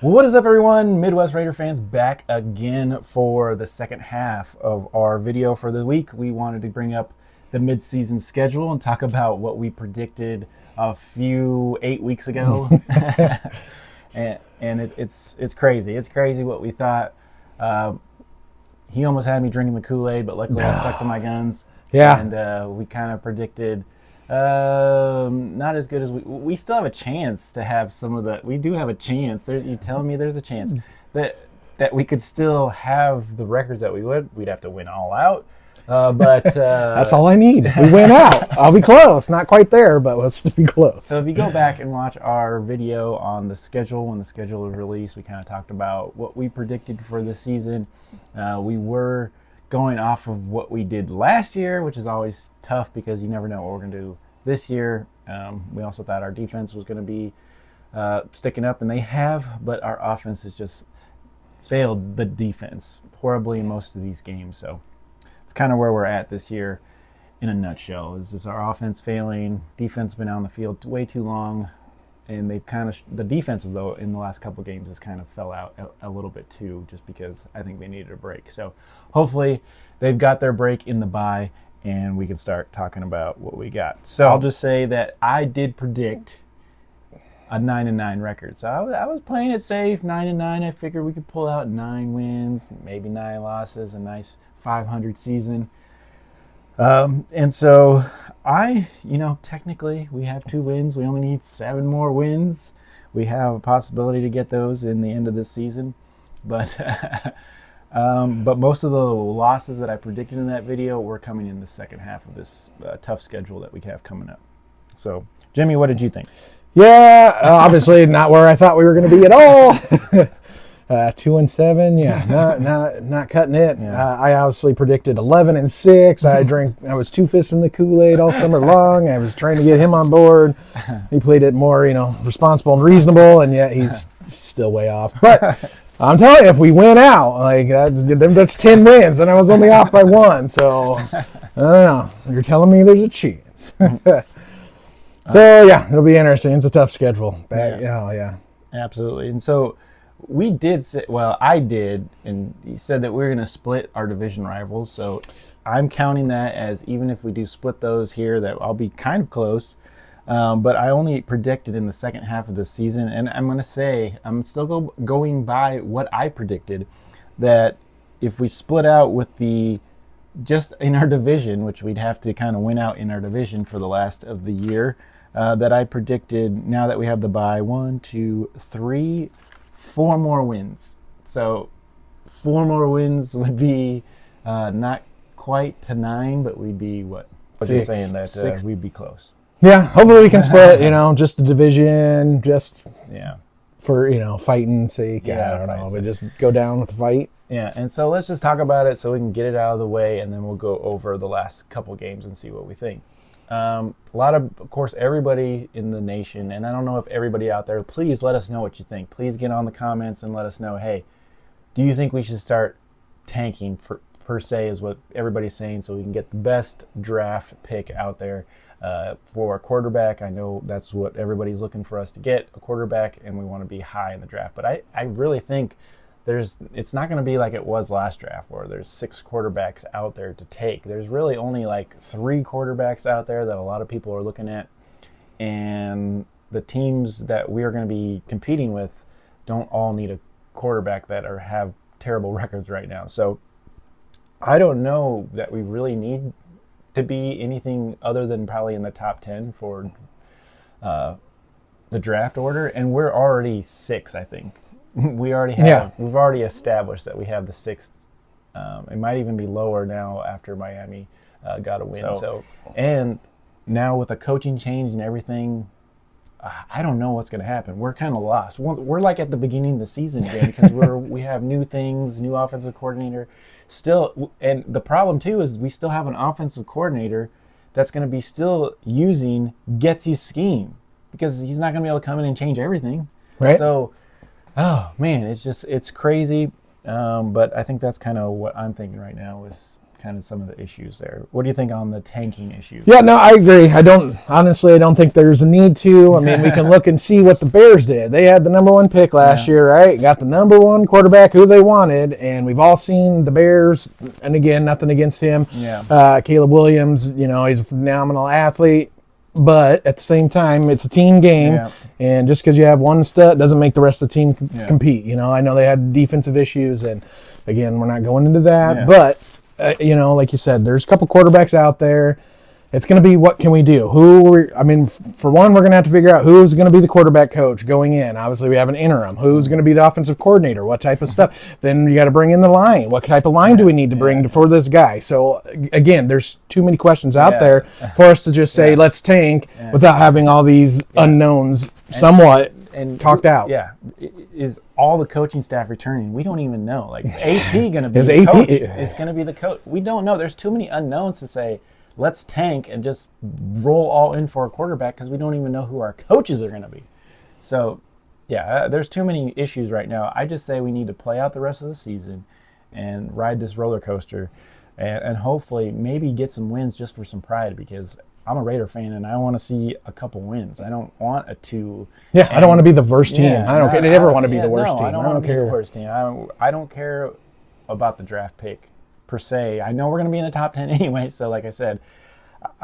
Well, what is up, everyone? Midwest Raider fans back again for the second half of our video for the week. We wanted to bring up the midseason schedule and talk about what we predicted a few 8 weeks ago. and it's crazy. It's crazy what we thought. He almost had me drinking the Kool-Aid, but luckily I stuck to my guns. Yeah. And we kind of predicted not as good as we still have a chance to have some of the. We do have a chance. You telling me there's a chance that we could still have the records that we would. We'd have to win all out. But that's all I need. If we win out, I'll be close. Not quite there, but let's be close. So if you go back and watch our video on the schedule, when the schedule was released, we kind of talked about what we predicted for the season. We were going off of what we did last year, which is always tough because you never know what we're going to do this year. We also thought our defense was going to be sticking up, and they have, but our offense has just failed the defense horribly in most of these games. So it's kind of where we're at this year in a nutshell. Is this our offense failing? Defense been on the field way too long, and they've kind of the defensive though in the last couple of games has kind of fell out a little bit too, just because I think they needed a break. So hopefully they've got their break in the bye, and we can start talking about what we got. So I'll just say that I did predict a 9-9 record. So I was playing it safe, 9-9. I figured we could pull out 9 wins, maybe 9 losses, a nice 500 season. And so technically we have 2 wins. We only need 7 more wins. We have a possibility to get those in the end of this season. But most of the losses that I predicted in that video were coming in the second half of this tough schedule that we have coming up. So, Jimmy, what did you think? Yeah, obviously not where I thought we were going to be at all. 2-7, yeah, not cutting it. Yeah. I obviously predicted 11-6. I was 2-fisting the Kool-Aid all summer long. I was trying to get him on board. He played it more, responsible and reasonable, and yet he's still way off. But I'm telling you, if we win out, that's 10 wins, and I was only off by 1. So I don't know. You're telling me there's a chance. So yeah, it'll be interesting. It's a tough schedule. Yeah. Absolutely. And so we did say, I did, and he said that we're going to split our division rivals. So I'm counting that as, even if we do split those here, that I'll be kind of close. But I only predicted in the second half of the season, and I'm going to say, I'm still going by what I predicted, that if we split out with just in our division, which we'd have to kind of win out in our division for the last of the year, that I predicted, now that we have the bye, 1, 2, 3, 4 more wins. So 4 more wins would be not quite to 9, but we'd be what? But you're saying that 6. We'd be close. Yeah, hopefully we can split, just the division, just Yeah. for, fighting's sake. Yeah, I don't know, fighting's but just go down with the fight. Yeah, and so let's just talk about it so we can get it out of the way, and then we'll go over the last couple games and see what we think. A lot of course, everybody in the nation, and I don't know if everybody out there, please let us know what you think. Please get on the comments and let us know, hey, do you think we should start tanking per se is what everybody's saying, so we can get the best draft pick out there for a quarterback. I know that's what everybody's looking for us to get, a quarterback, and we want to be high in the draft. But I really think it's not going to be like it was last draft where there's 6 quarterbacks out there to take. There's really only like 3 quarterbacks out there that a lot of people are looking at, and the teams that we are going to be competing with don't all need a quarterback that have terrible records right now. So I don't know that we really need to be anything other than probably in the top 10 for the draft order, and we're already 6, I think. We've already established that we have the 6th. It might even be lower now after Miami got a win. So, and now with a coaching change and everything, I don't know what's going to happen. We're kind of lost. We're like at the beginning of the season again because we have new things, new offensive coordinator still. And the problem too is we still have an offensive coordinator that's going to be still using Getsy's scheme because he's not going to be able to come in and change everything. Right. So, oh man, it's crazy. But I think that's kind of what I'm thinking right now is kind of some of the issues there. What do you think on the tanking issue? Yeah, no, I agree. I don't think there's a need to. I mean, we can look and see what the Bears did. They had the number 1 pick last year, right? Got the number 1 quarterback who they wanted, and we've all seen the Bears. And again, nothing against him. Yeah. Caleb Williams, he's a phenomenal athlete. But at the same time, it's a team game, and just because you have one stud doesn't make the rest of the team compete. I know they had defensive issues, and again, we're not going into that. But like you said, there's a couple quarterbacks out there. It's going to be what can we do? For one, we're going to have to figure out who's going to be the quarterback coach going in. Obviously, we have an interim. Who's going to be the offensive coordinator? What type of stuff? Then you got to bring in the line. What type of line do we need to bring for this guy? So again, there's too many questions out there for us to just say let's tank without having all these unknowns somewhat talked out. Yeah. Is all the coaching staff returning? We don't even know. Like, is AP going to be the coach? Is going to be the coach? We don't know. There's too many unknowns to say, let's tank and just roll all in for a quarterback because we don't even know who our coaches are going to be. So, there's too many issues right now. I just say we need to play out the rest of the season and ride this roller coaster and hopefully maybe get some wins just for some pride because I'm a Raider fan and I want to see a couple wins. I don't want a 2. Yeah, I don't want to be the worst team. I don't care. They never want to be the worst team. I don't want to be the worst team. I don't care about the draft pick per se. I know we're going to be in the top 10 anyway, so like I said,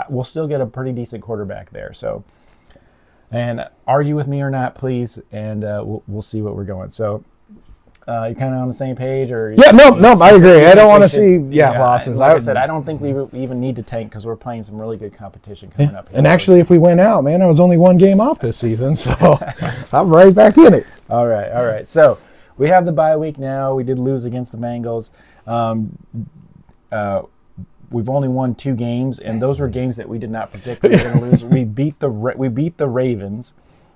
we'll still get a pretty decent quarterback there. So, and argue with me or not, please, and we'll see what we're going. So, you kind of on the same page, or no, I agree. I don't want to see losses. Like I said, I don't think we even need to tank because we're playing some really good competition coming up. And actually, if we win out, man, I was only 1 game off this season, so I'm right back in it. All right. So we have the bye week now. We did lose against the Bengals. We've only won 2 games, and those were games that we did not predict we were going to lose. We beat the Ravens,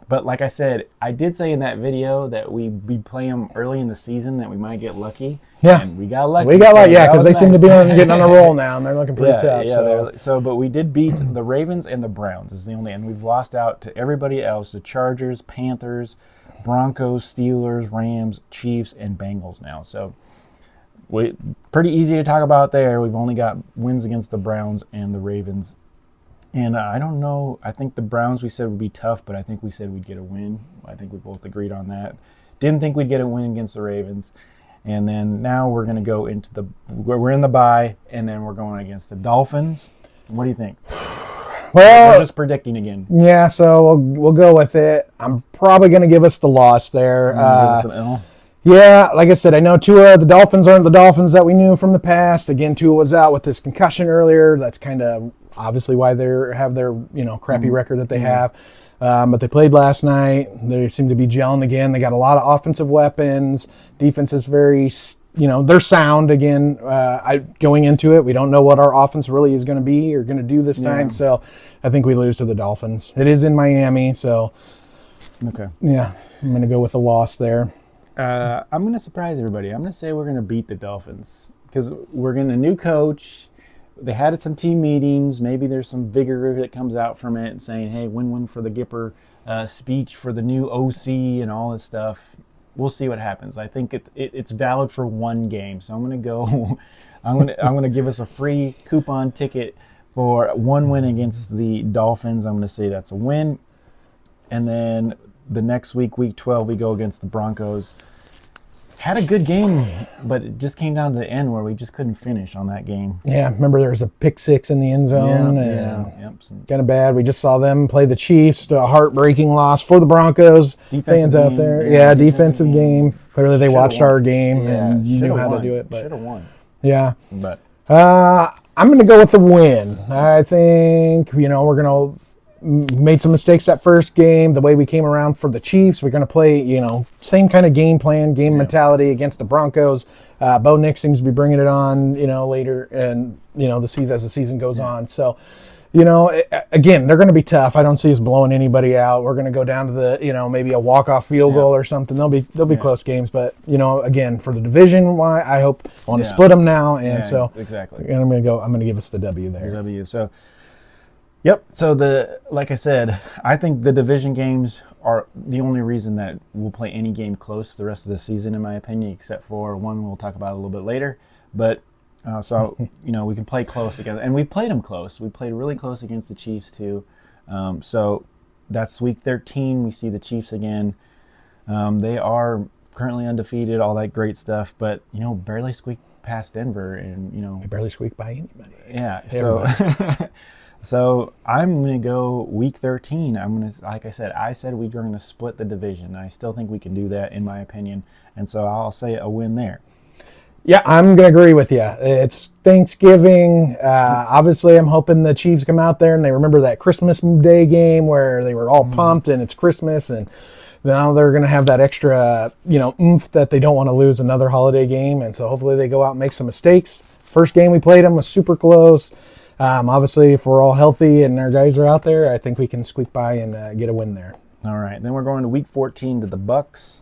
but like I said, I did say in that video that we play them early in the season that we might get lucky. Yeah, and we got lucky. Because they seem to be getting on a roll now, and they're looking pretty tough. Yeah. But we did beat the Ravens and the Browns is the only, and we've lost out to everybody else: the Chargers, Panthers, Broncos, Steelers, Rams, Chiefs, and Bengals now. So. Pretty easy to talk about there. We've only got wins against the Browns and the Ravens. And I don't know. I think the Browns we said would be tough, but I think we said we'd get a win. I think we both agreed on that. Didn't think we'd get a win against the Ravens. And then now we're going to go into we're in the bye, and then we're going against the Dolphins. What do you think? Well, we're just predicting again. Yeah, so we'll go with it. I'm probably going to give us the loss there. Give us an L? Yeah, like I said, I know the Dolphins aren't the Dolphins that we knew from the past. Again, Tua was out with this concussion earlier. That's kind of obviously why they have their crappy record that they have. But they played last night. They seem to be gelling again. They got a lot of offensive weapons. Defense is very, they're sound again. Going into it, we don't know what our offense really is going to be or going to do this time. So I think we lose to the Dolphins. It is in Miami, so okay. Yeah, I'm going to go with a loss there. I'm going to surprise everybody. I'm going to say we're going to beat the Dolphins because we're getting a new coach. They had some team meetings. Maybe there's some vigor that comes out from it saying, hey, win one for the Gipper speech for the new OC and all this stuff. We'll see what happens. I think it's valid for 1 game. So I'm going to go I'm going to give us a free coupon ticket for 1 win against the Dolphins. I'm going to say that's a win. And then the next week, week 12, we go against the Broncos. Had a good game, but it just came down to the end where we just couldn't finish on that game. Yeah, remember there was a pick 6 in the end zone. Kind of bad. We just saw them play the Chiefs. A heartbreaking loss for the Broncos fans out there. Yeah, defensive game. Clearly they watched our game and knew how to do it. Should have won. Yeah. But I'm going to go with the win. I think, we're going to made some mistakes that first game. The way we came around for the Chiefs, we're going to play, same kind of game plan, mentality against the Broncos. Bo Nix seems to be bringing it on, later, and the season as the season goes on. So, again, they're going to be tough. I don't see us blowing anybody out. We're going to go down to the, maybe a walk-off field goal or something. They'll be close games, but again, for the division, I want to split them now, and so exactly. And I'm going to give us the W there. The W. So. Yep. So like I said, I think the division games are the only reason that we'll play any game close the rest of the season, in my opinion, except for one we'll talk about a little bit later. But So we can play close against, and we played them close. We played really close against the Chiefs too. So that's week 13. We see the Chiefs again. They are currently undefeated, all that great stuff, but barely squeaked past Denver, and They barely squeak by anybody. Yeah. So I'm gonna go week 13. Like I said we were gonna split the division. I still think we can do that, in my opinion, and so I'll say a win there. Yeah, I'm going to agree with you. It's Thanksgiving. Obviously, I'm hoping the Chiefs come out there and they remember that Christmas Day game where they were all pumped and it's Christmas, and now they're going to have that extra, oomph that they don't want to lose another holiday game. And so hopefully they go out and make some mistakes. First game we played them was super close. Obviously, if we're all healthy and our guys are out there, I think we can squeak by and get a win there. All right. Then we're going to week 14 to the Bucks.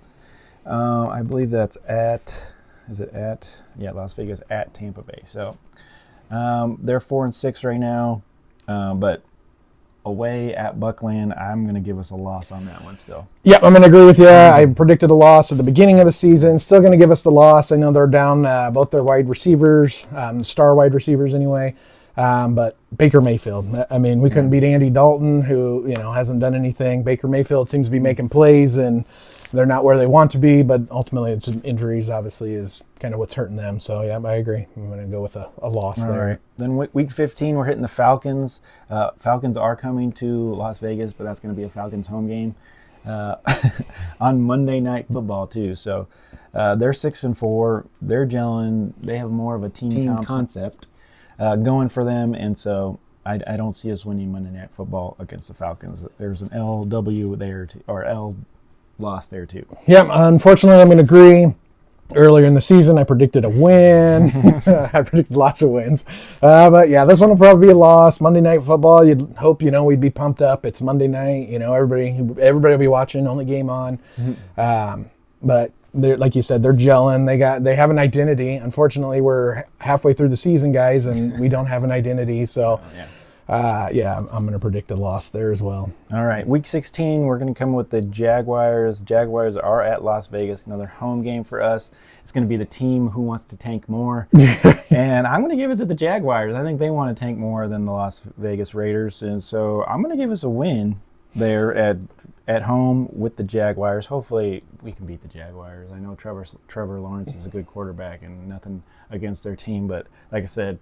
I believe that's at... Is it at? Yeah, Las Vegas at Tampa Bay. So they're 4-6 right now, but away at Buckland, I'm going to give us a loss on that one still. Yeah, I'm going to agree with you. I predicted a loss at the beginning of the season. Still going to give us the loss. I know they're down both their wide receivers, star wide receivers anyway. But Baker Mayfield, we couldn't beat Andy Dalton, who hasn't done anything. Baker Mayfield seems to be making plays, and they're not where they want to be. But ultimately, it's injuries obviously is kind of what's hurting them. So yeah, I agree. I'm going to go with a loss there. All right. Then week 15, we're hitting the Falcons. Falcons are coming to Las Vegas, but that's going to be a Falcons home game on Monday Night Football too. So they're 6-4. They're gelling. They have more of a team concept going for them, and so I don't see us winning Monday Night Football against the Falcons. There's an LW there, or L loss there too. Yeah, unfortunately, I'm going to agree. Earlier in the season, I predicted a win. I predicted lots of wins. But yeah, this one will probably be a loss. Monday Night Football, you'd hope, we'd be pumped up. It's Monday night, everybody will be watching, only game on. But like you said, they're gelling. They have an identity. Unfortunately, we're halfway through the season, guys, and we don't have an identity. So, I'm going to predict a loss there as well. All right, week 16, we're going to come with the Jaguars. Jaguars are at Las Vegas, another home game for us. It's going to be the team who wants to tank more, and I'm going to give it to the Jaguars. I think they want to tank more than the Las Vegas Raiders, and so I'm going to give us a win there at home with the Jaguars. Hopefully we can beat the Jaguars. I know Trevor Lawrence is a good quarterback, and nothing against their team, but like I said,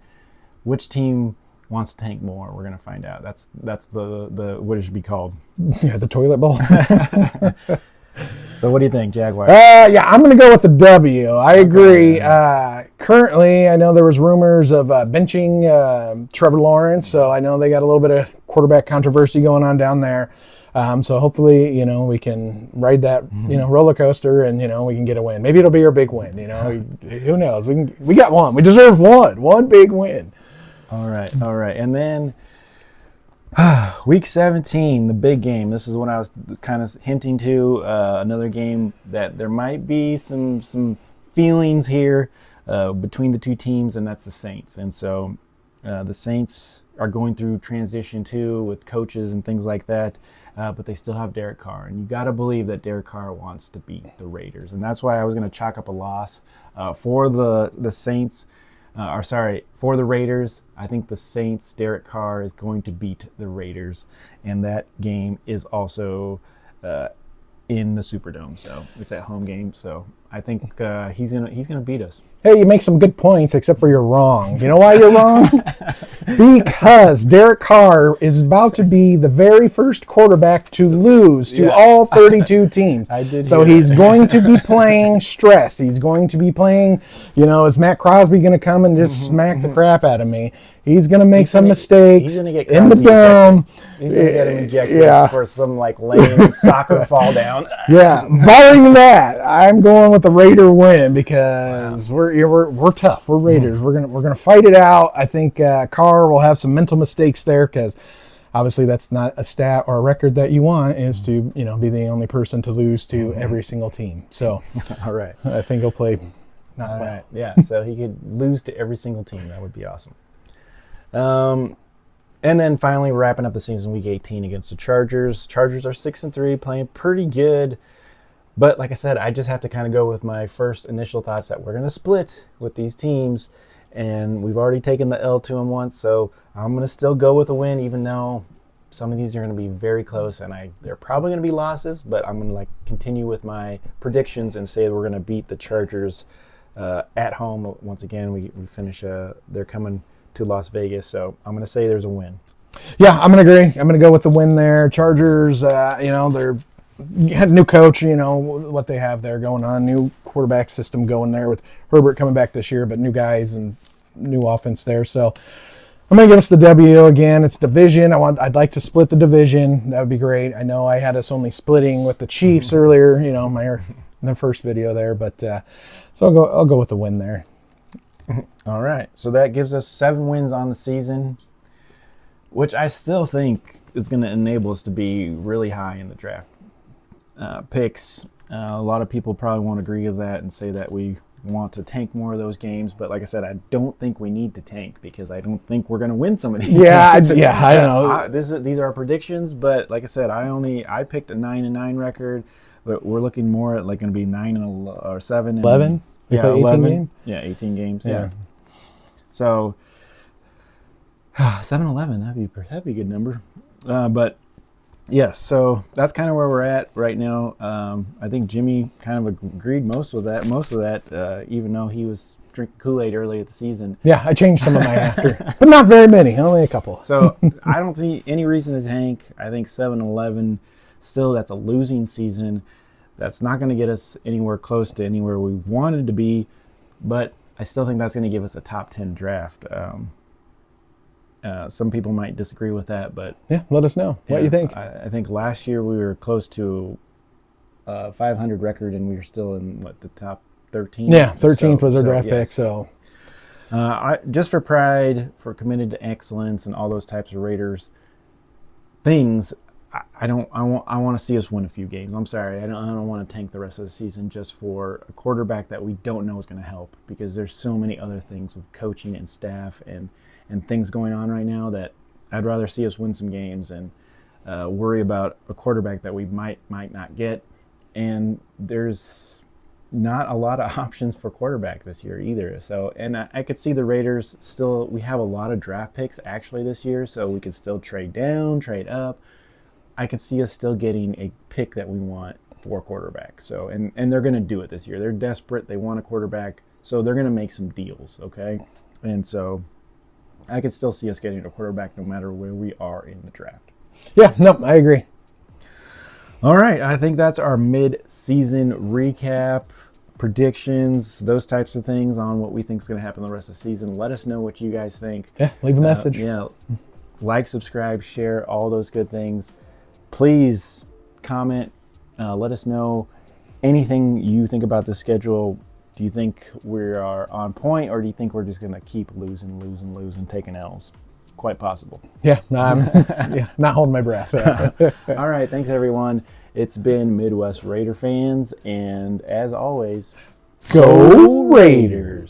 which team wants to tank more? We're going to find out. That's the what it should be called. Yeah, the toilet bowl. So what do you think, Jaguars? I'm going to go with the W. I agree. Currently, I know there was rumors of benching Trevor Lawrence, so I know they got a little bit of quarterback controversy going on down there. So hopefully, we can ride that, roller coaster, and we can get a win. Maybe it'll be our big win. Who knows? We got one. We deserve one big win. All right, and then week 17, the big game. This is what I was kind of hinting to. Another game that there might be some feelings here between the two teams, and that's the Saints. And so the Saints are going through transition too with coaches and things like that. But they still have Derek Carr, and you got to believe that Derek Carr wants to beat the Raiders, and that's why I was going to chalk up a loss for the Saints. For the Raiders. I think the Saints, Derek Carr is going to beat the Raiders, and that game is also in the Superdome, so it's at home game. So I think he's gonna beat us. Hey, you make some good points, except for you're wrong. You know why you're wrong? Because Derek Carr is about to be the very first quarterback to lose to all 32 teams. I did. So he's going to be playing stress. He's going to be playing, is Matt Crosby going to come and just smack the crap out of me? He's going to make some mistakes in the dome. He's going to get him ejected for some lame soccer fall down. Yeah, barring that, I'm going with the Raider win because we're tough. We're Raiders. We're gonna fight it out. I think Carr will have some mental mistakes there because obviously that's not a stat or a record that you want, is to be the only person to lose to every single team. So, all right, I think he'll play not well. Right. Yeah, so he could lose to every single team. That would be awesome. And then finally, we're wrapping up the season week 18 against the Chargers. Chargers are 6-3, playing pretty good. But like I said, I just have to kind of go with my first initial thoughts that we're going to split with these teams. and we've already taken the L to them once, so I'm going to still go with a win, even though some of these are going to be very close, and they're probably going to be losses, but I'm going to continue with my predictions and say we're going to beat the Chargers at home. Once again, we finish, they're coming to Las Vegas, so I'm going to say there's a win. Yeah, I'm going to agree. I'm going to go with the win there. Chargers, they're had a new coach, what they have there going on, new quarterback system going there with Herbert coming back this year, but new guys and new offense there. So I'm going to give us the W again. It's division. I'd like to split the division. That would be great. I know I had us only splitting with the Chiefs earlier, in the first video there, but so I'll go with the win there. All right. So that gives us 7 wins on the season, which I still think is going to enable us to be really high in the draft picks. A lot of people probably won't agree with that and say that we want to tank more of those games, but like I said, I don't think we need to tank because I don't think we're going to win some of these. I don't know. These are predictions, but like I said, I picked a 9-9 record, but we're looking more at going to be 9 or 7 and 11. Yeah, 11 games? Yeah, 18 games. Yeah. So 7-11, that'd be a good number. But yes, so that's kind of where we're at right now. I think Jimmy kind of agreed most of that, even though he was drinking Kool-Aid early at the season. Yeah, I changed some of mine after, but not very many, only a couple. So I don't see any reason to tank. I think 7-11, still that's a losing season. That's not going to get us anywhere close to anywhere we wanted to be, but I still think that's going to give us a top 10 draft. Some people might disagree with that, but yeah, let us know what you think. I think last year we were close to a 500 record, and we were still in the top 13. Yeah, 13th was our draft pick. So, just for pride, for committed to excellence, and all those types of Raiders things, I want to see us win a few games. I'm sorry, I don't want to tank the rest of the season just for a quarterback that we don't know is going to help, because there's so many other things with coaching and staff and things going on right now that I'd rather see us win some games and worry about a quarterback that we might not get. And there's not a lot of options for quarterback this year either. So, and I could see the Raiders still, we have a lot of draft picks actually this year, so we could still trade down, trade up. I could see us still getting a pick that we want for quarterback. So, and they're going to do it this year. They're desperate. They want a quarterback, so they're going to make some deals, okay? And so I could still see us getting a quarterback no matter where we are in the draft. Yeah, no, I agree. All right, I think that's our mid-season recap, predictions, those types of things on what we think is going to happen the rest of the season. Let us know what you guys think. Yeah, leave a message. Like, subscribe, share, all those good things. Please comment. Let us know anything you think about the schedule. Do you think we are on point, or do you think we're just going to keep losing, taking L's? Quite possible. Yeah, not holding my breath. All right, thanks everyone. It's been Midwest Raider fans, and as always, go Raiders!